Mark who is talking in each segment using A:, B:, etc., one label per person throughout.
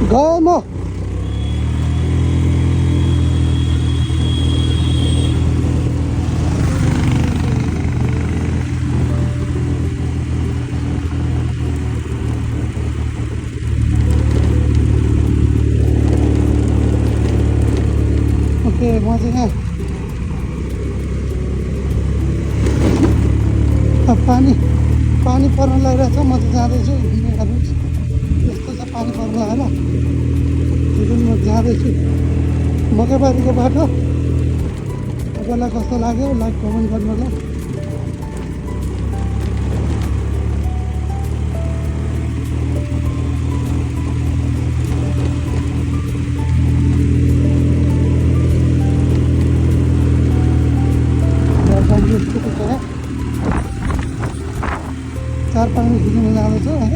A: गएँ म ओके म चाहिँ यहाँ पानी पर्न लागिरहेछ म चाहिँ जाँदैछु हेर्नुहोस् यस्तो छ पानी पर्न लागेर त्यसरी म जाँदैछु मकैबारीको बाटो तपाईँलाई कस्तो लाग्यो लाइक कमेन्ट गर्नु होला चार पानी खिच्न जाँदैछ होइन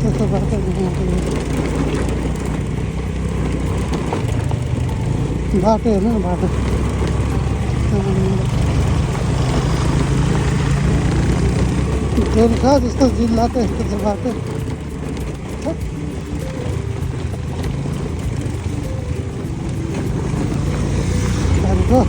A: त्यस्तो बाटो हेर्नु न बाटो गोर्खा जस्तो जिल्ला त यस्तो छ बाटो हो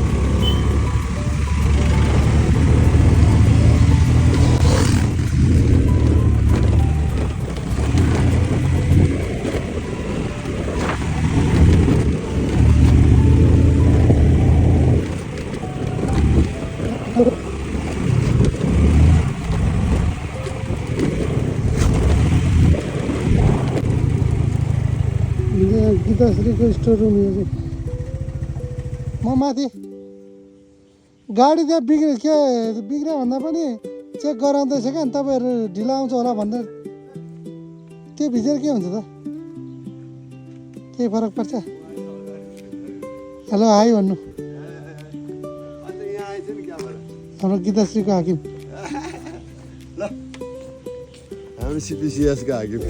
A: गीताश्रीको स्टोर रुम यो चाहिँ म माथि गाडी त्यहाँ बिग्रियो भन्दा पनि चेक गराउँदैछ क्या अनि तपाईँहरू ढिलो आउँछ होला भन्दा त्यो भिजेर के हुन्छ त केही फरक पर्छ हेलो हाई भन्नु हाम्रो गीताश्रीको हाकिम
B: हाम्रो सिपिसिएसको हाकिम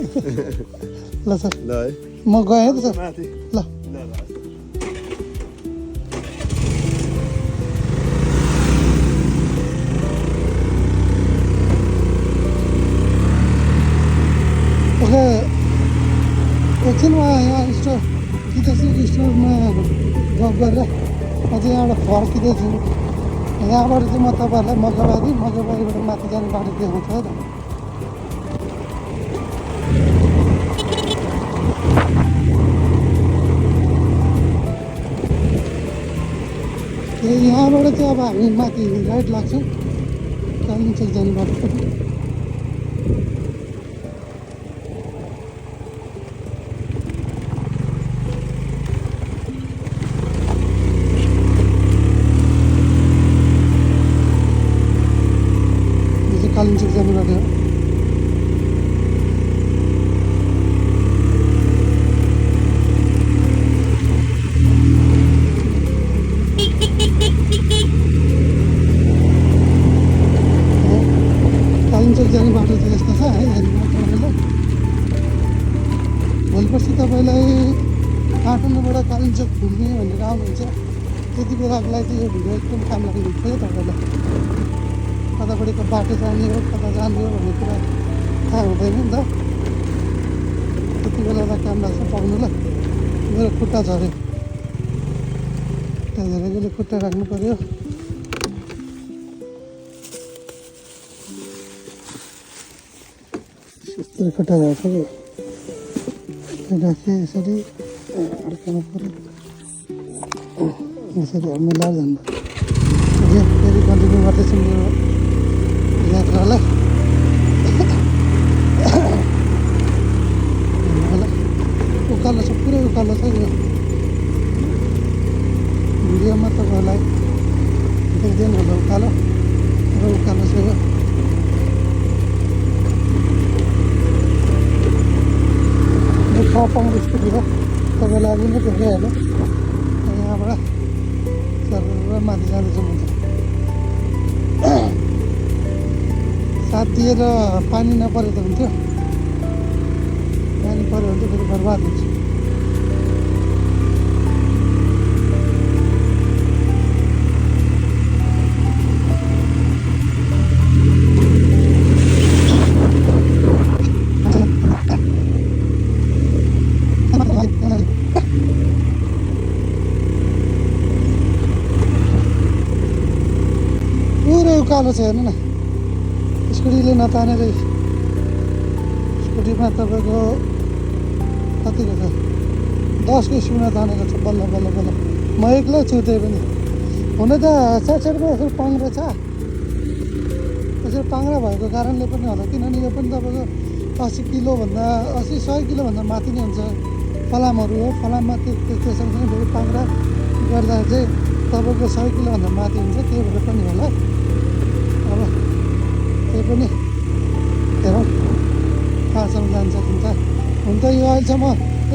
A: ल सर
B: ल है
A: म गएँ है त सर ल ओके एकछिनमा यहाँ स्टोर गीताश्रीको स्टोरमा गफ गरेर म चाहिँ यहाँबाट फर्किँदैछु यहाँबाट चाहिँ म तपाईँहरूलाई मकैबारीबाट माथि जाने बाटो देखाउँछु है त यहाँबाट चाहिँ अब हामी माथि राइट लाग्छौँ कालिम्पोङ जाने बाटो कालिम्पोङ जाने बाटो हो जाने बाटो चाहिँ यस्तो छ है तपाईँलाई भोलिपर्सि तपाईँलाई काठमाडौँबाट कालिम्पोङ घुम्ने भनेर आउनुहुन्छ त्यति बेलाको लागि चाहिँ यो भिडियो एकदम काम लाग्ने थियो तपाईँलाई कतापट्टिको बाटो जाने हो कता जाने हो भन्ने कुरा थाहा हुँदैन नि त त्यति बेलालाई काम लाग्छ पाउनु ल मेरो खुट्टा झऱ्यो खुट्टा झरेकोले खुट्टा राख्नु पऱ्यो खुट्टा झरेको राखेँ यसरी अड्काउनु पऱ्यो यसरी मिलाएर जानु फेरि कन्टिन्यू गर्दैछु मेरो यात्रालाई उकालो छ पुरै उकालो छ यो भिडियोमा तपाईँहरूलाई देख्दैन होला उकालो र उकालो छ यो पाउँ स्कुलतिर तपाईँलाई अघि नै देखाइहाल्यो यहाँबाट सर माथि जाँदैछु म साथ दिएर पानी नपरे त हुन्थ्यो पानी पऱ्यो भने चाहिँ फेरि बर्बाद हुन्छ उकालो छ हेर्नु न स्कुटीले नतानेर स्कुटीमा तपाईँको कतिको छ 10को स्पिडमा तानेको छ बल्ल बल्ल बल्ल म एक्लै छु त्यही पनि हुन त साइडमा यसो पाङ्ग्रो छ यसरी पाङ्ग्रा भएको कारणले पनि होला किनभने यो पनि तपाईँको 80 किलोभन्दा 100 किलोभन्दा माथि नै हुन्छ फलामहरू हो फलाममा त्यो सँगसँगै फेरि पाङ्ग्रा गर्दा चाहिँ तपाईँको 100 किलोभन्दा माथि हुन्छ त्यही भएर पनि होला अब त्यही पनि हेरौँ कहाँसम्म जान सकिन्छ हुन त यो अहिलेसम्म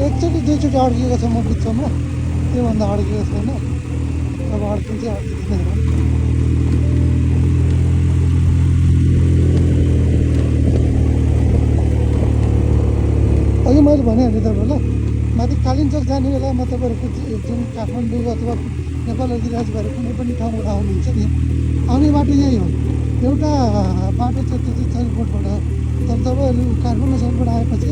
A: एकचोटि दुईचोटि अड्किएको छ म बिचमा त्योभन्दा अड्किएको छैन अब अड्किन्छ अड्किँदैन हेरौँ अघि मैले भनिहालेँ तपाईँहरूलाई माथि कालिम्पोङ जाने बेलामा तपाईँहरूको जुन काठमाडौँ अथवा नेपाल अधिराज भएर कुनै पनि ठाउँबाट आउनुहुन्छ नि आउने बाटो यही हो एउटा बाटो छ त्यो चाहिँ चरीकोटबाट तर तपाईँहरू काठमाडौँ साइडबाट आएपछि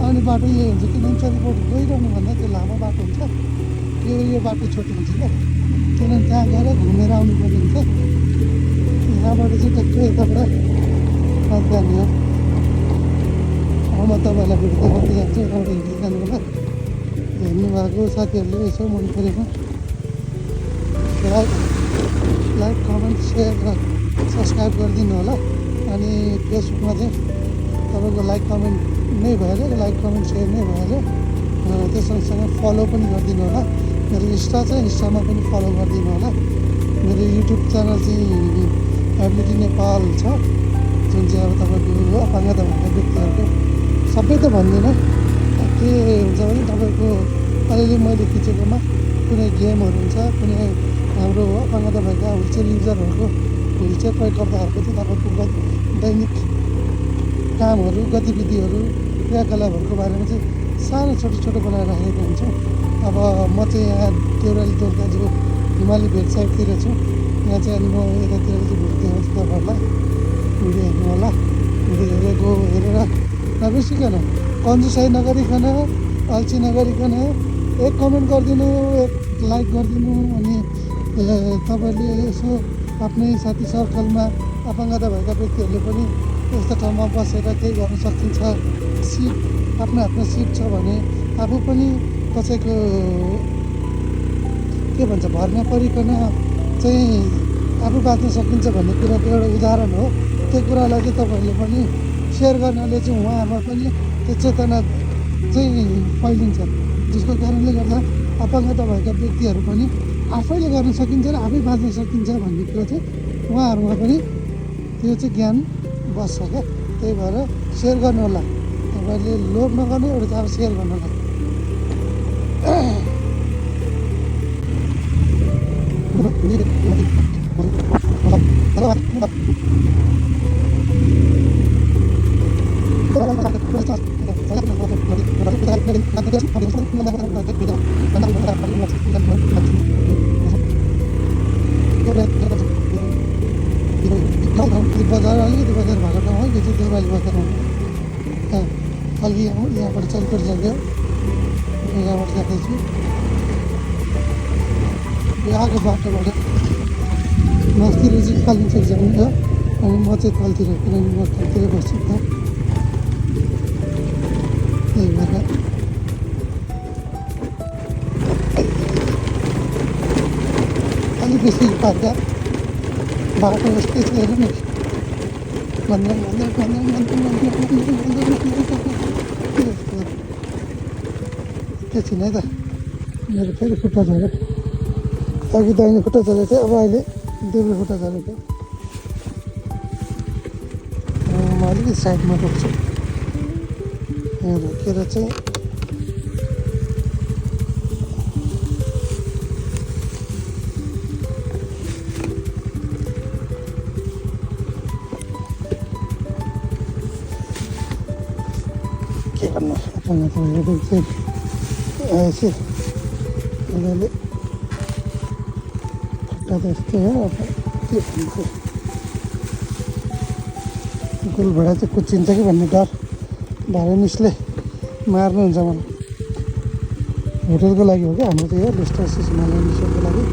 A: आउने बाटो यही हुन्छ किनभने चरीकोट गइरहनुभन्दा त्यो लामो बाटो हुन्छ यो बाटो छोटो हुन्छ क्या किनभने त्यहाँ गएर घुमेर आउनुपर्ने हुन्छ यहाँबाट चाहिँ टक्कै यताबाट जाने हो अब म तपाईँहरूलाई भिडियो देखाउँदै जान्छु यताबाट हिँड्दै जानु होला हेर्नुभएको साथीहरूले यसो मन परेको लाइक कमेन्ट सेयर र सब्सक्राइब गरिदिनु होला अनि फेसबुकमा चाहिँ तपाईँको लाइक कमेन्ट नै भइहाल्यो लाइक कमेन्ट सेयर नै भइहाल्यो त्यो सँगसँगै फलो पनि गरिदिनु होला मेरो इन्स्टा छ इन्स्टामा पनि फलो गरिदिनु होला मेरो युट्युब च्यानल चाहिँ एबिलिटी नेपाल छ जुन चाहिँ अब तपाईँको अपाङ्गता भएका व्यक्तिहरूको सबै त भन्दिनँ के हुन्छ भने तपाईँको अलिअलि मैले खिचेकोमा कुनै गेमहरू हुन्छ कुनै हाम्रो अपाङ्गता भएका व्हिलचेयर युजरहरूको व्हिलचेयर प्रयोगकर्ताहरूको चाहिँ तपाईँको दैनिक कामहरू गतिविधिहरू क्रियाकलापहरूको बारेमा चाहिँ सानो छोटो छोटो बनाएर राखेको हुन्छ अब म चाहिँ यहाँ देउराली दोलखा जो हिमाली भेट साइडतिर छु यहाँ चाहिँ अनि म यतातिर चाहिँ भिडियो देखाउँछु तपाईँहरूलाई भिडियो हेर्नु होला भिडियो हेरेको हेरेर नबिर्सिकन कन्जुसाइ नगरिकन अल्छी नगरिकन एक कमेन्ट गरिदिनु एक लाइक गरिदिनु अनि तपाईँले यसो आफ्नै साथी सर्कलमा अपाङ्गता भएका व्यक्तिहरूले पनि यस्तो ठाउँमा बसेर केही गर्न सकिन्छ सिट आफ्नो आफ्नो सिट छ भने आफू पनि कसैको के भन्छ भरमा परिकन चाहिँ आफू बाँच्न सकिन्छ भन्ने कुराको एउटा उदाहरण हो त्यो कुरालाई चाहिँ तपाईँहरूले पनि सेयर गर्नाले चाहिँ उहाँहरूमा पनि त्यो चेतना चाहिँ फैलिन्छ जसको कारणले गर्दा अपाङ्गता भएका व्यक्तिहरू पनि आफैले गर्न सकिन्छ र आफै बाँच्न सकिन्छ भन्ने कुरा चाहिँ उहाँहरूमा पनि त्यो चाहिँ ज्ञान बस्छ क्या त्यही भएर सेयर गर्नु होला तपाईँले लोभ नगर्नु एउटा चाहिँ अब सेयर गर्नु होला बजार अलिकति बजार भएको ठाउँ हो यो चाहिँ देउराली बजार हो अलि यहाँबाट चलपेट जान्थ्यो यहाँबाट जाँदैछु यो आएको बाटोबाट मास्तिर चाहिँ कालिम्पोङ जाने हो अनि म चाहिँ तलतिर किनभने म तलतिर बस्छु त त्यही भएर अलिक बेसी पार्दा बाटो यस्तै छ हेर्नु नि एकैछिन है त मेरो फेरि खुट्टा झऱ्यो अघि दाहिने खुट्टा झरेको थियो अब अहिले देब्रे खुट्टा झरेको म अलिकति साइडमा रोक्छु यहाँ रोकेर चाहिँ के भन्नु अपाङ्गता भएर चाहिँ आएपछि उनीहरूले खुट्टा त यस्तै हो अब के भन्छ गोलभेडा चाहिँ कुच्चिन्छ कि भन्ने डर भाइरनिसले मार्नुहुन्छ मलाई होटलको लागि हो क्या हाम्रो चाहिँ हो लेस्टर एसेस हिमालयन रिसोर्टको लागि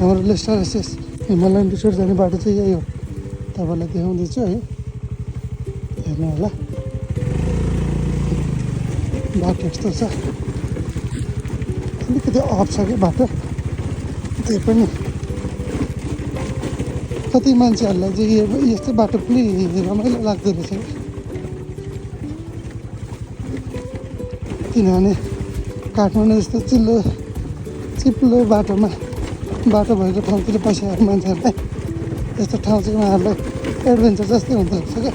A: हाम्रो लेस्टर एसेस हिमालयन रिसोर्ट जाने बाटो चाहिँ यही हो तपाईँलाई देखाउँदैछु है, हेर्नु होला। बाटो यस्तो छ, अलिकति अफ छ कि बाटो, त्यही पनि कति मान्छेहरूलाई चाहिँ यस्तै बाटो पनि रमाइलो लाग्दो रहेछ किनभने काठमाडौँ जस्तो चिप्लो बाटो भएको ठाउँतिर बसेको मान्छेहरूलाई यस्तो ठाउँ चाहिँ उहाँहरूलाई एडभेन्चर जस्तै हुँदो रहेछ क्या।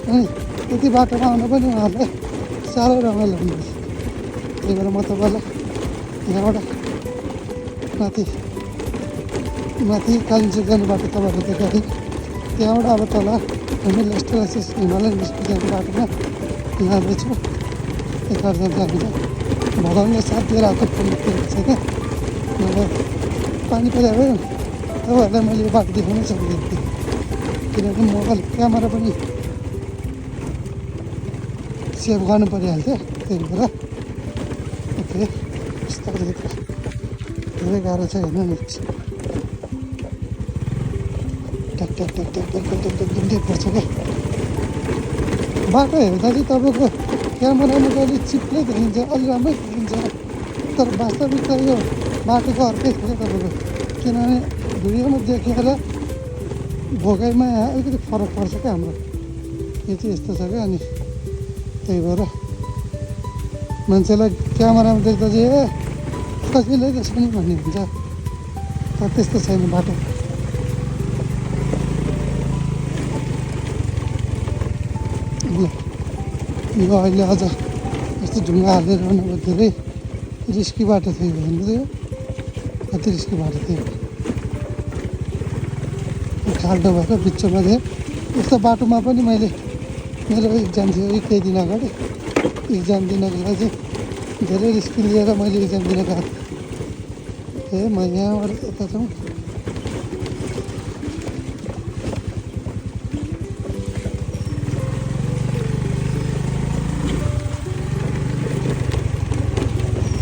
A: अनि त्यति बाटोमा आउनु पनि उहाँहरूलाई साह्रै रमाइलो हुँदो रहेछ। त्यही भएर म तपाईँलाई यहाँबाट माथि कालिम्पोङ जाने बाटो तपाईँहरू देखाएँ। त्यहाँबाट अब तल हामी लेस्टलासिस हिमालयन स्कुल जाने बाटोमा लाँदैछु। एकअर्का जान्छ भगवान्ले साथ दिएर आएको पुग्नु छ क्या। नभए पानी पऱ्यो तपाईँहरूलाई मैले यो बाटो देखाउनै सक्दिनँ थिएँ, किनकि मोबाइल क्यामेरा पनि सेभ गर्नु परिहाल्थ्यो। त्यही भएर ओके, बिस्तारै धेरै गाह्रो छ हेर्नु नि, ट्याक पर्छ क्या। बाटो हेर्दा चाहिँ तपाईँको क्यामेरामा त अलिक चिप्लै देखिन्छ, अलि राम्रै देखिन्छ, तर वास्तविकता यो बाटोको अर्कै छ क्या तपाईँको, किनभने भिडियोमा देखेर भोगाइमा अलिकति फरक पर्छ क्या हाम्रो। यो चाहिँ यस्तो छ क्या। अनि त्यही भएर मान्छेलाई क्यामेरामा देख्दा चाहिँ कसैले त्यसो पनि भन्ने हुन्छ, तर त्यस्तो छैन बाटो। यो अहिले अझ यस्तो ढुङ्गा हालेर नभए धेरै रिस्की बाटो थियो भन्नु थियो, कति रिस्की बाटो थियो, खाल्डो भएर बिचमा थियो। यस्तो बाटोमा पनि मैले मेरो इक्जाम थियो केही दिन अगाडि, इक्जाम दिनको लागि चाहिँ धेरै रिस्क लिएर मैले इक्जाम दिन गएको थिएँ। म यहाँबाट यता जाउँ,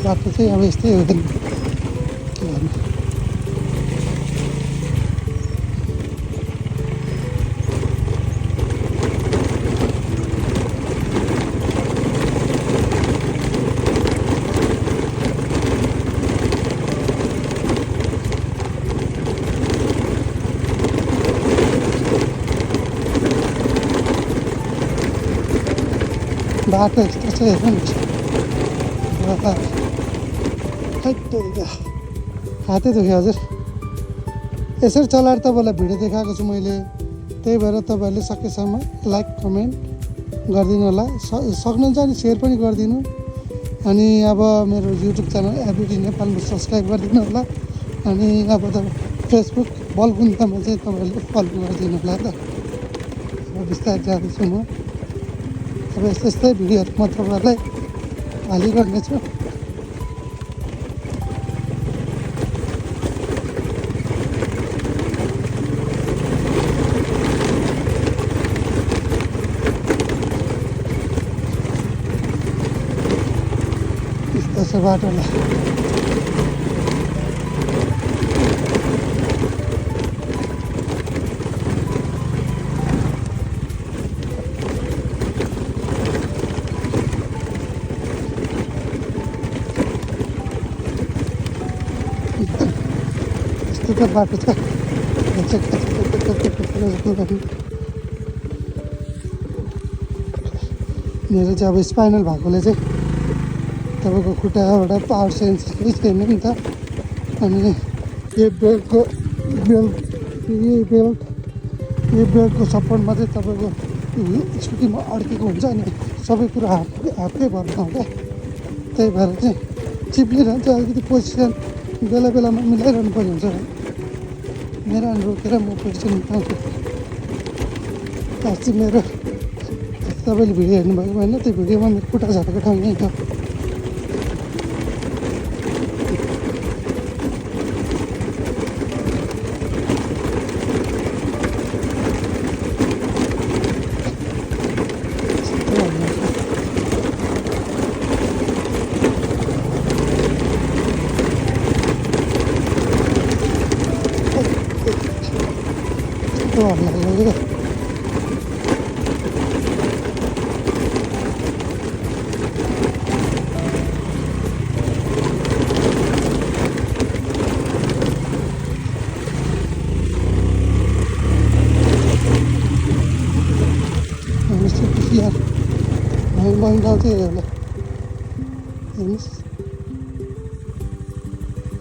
A: बाटो चाहिँ अब यस्तै हुँदैन के भन्नु। बाटो यस्तो छ हेर्नु नि, हातै दुख्यो हजुर। यसरी चलाएर तपाईँलाई भिडियो देखाएको छु मैले, त्यही भएर तपाईँहरूले सकेसम्म लाइक कमेन्ट गरिदिनु होला, सक्नुहुन्छ अनि सेयर पनि गरिदिनु। अनि अब मेरो युट्युब च्यानल एबिडी नेपालमा सब्सक्राइब गरिदिनु होला। अनि अब त फेसबुक बलकुन्तामा चाहिँ तपाईँहरूले फलो गरिदिनु होला त। अब बिस्तारै जाँदैछु म, अब यस्तै भिडियोहरू म तपाईँहरूलाई हालिरहनेछु। यस्तो बाटोलाई यस्तो त बाटो छ। मेरो चाहिँ अब स्पाइनल भएकोले चाहिँ तपाईँको खुट्टाबाट पावर सेन्स केही छैन नि त। अनि यो बेल्टको सपोर्टमा चाहिँ तपाईँको स्कुटीमा अड्केको हुन्छ। अनि सबै कुरो हातकै भरमा हो क्या, त्यही भएर चाहिँ चिप्लिरहन्छ। अलिकति पोजिसन बेला बेलामा मिलाइरहनु पर्ने हुन्छ। मेरो रोकेर म पोजिसन मिलाउँछु। अस्ति मेरो तपाईँले भिडियो हेर्नुभएको होइन, त्यो भिडियोमा मेरो खुट्टा झरेको ठाउँ यहीँ छ। कस्तो हल्ला लाग्यो यार हामी महिला चाहिँ होला हेर्नुहोस्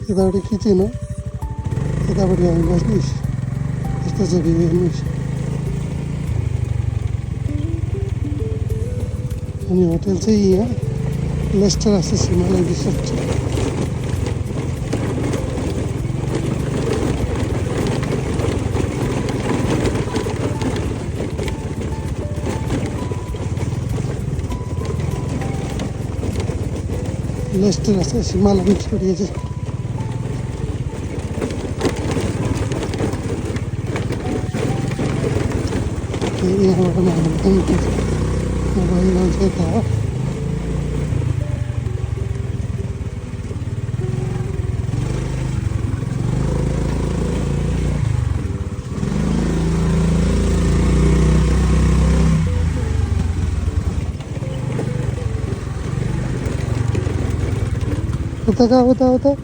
A: यतापट्टि किचन हो यतापट्टि हामी बस्ने यस्तो छ भ्यू हेर्नुहोस् अनि होटल चाहिँ यहाँ Lester SS Himalaya resort Lester SS Himalaya resort यो चाहिँ यहाँबाट मोबाइल आउँछ यता हो उता कहाँ उता उता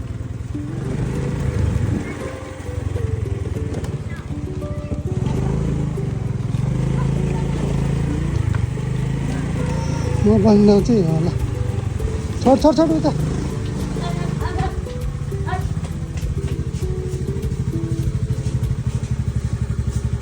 A: म बन्द चाहिँ होला छोड छोड छोड उता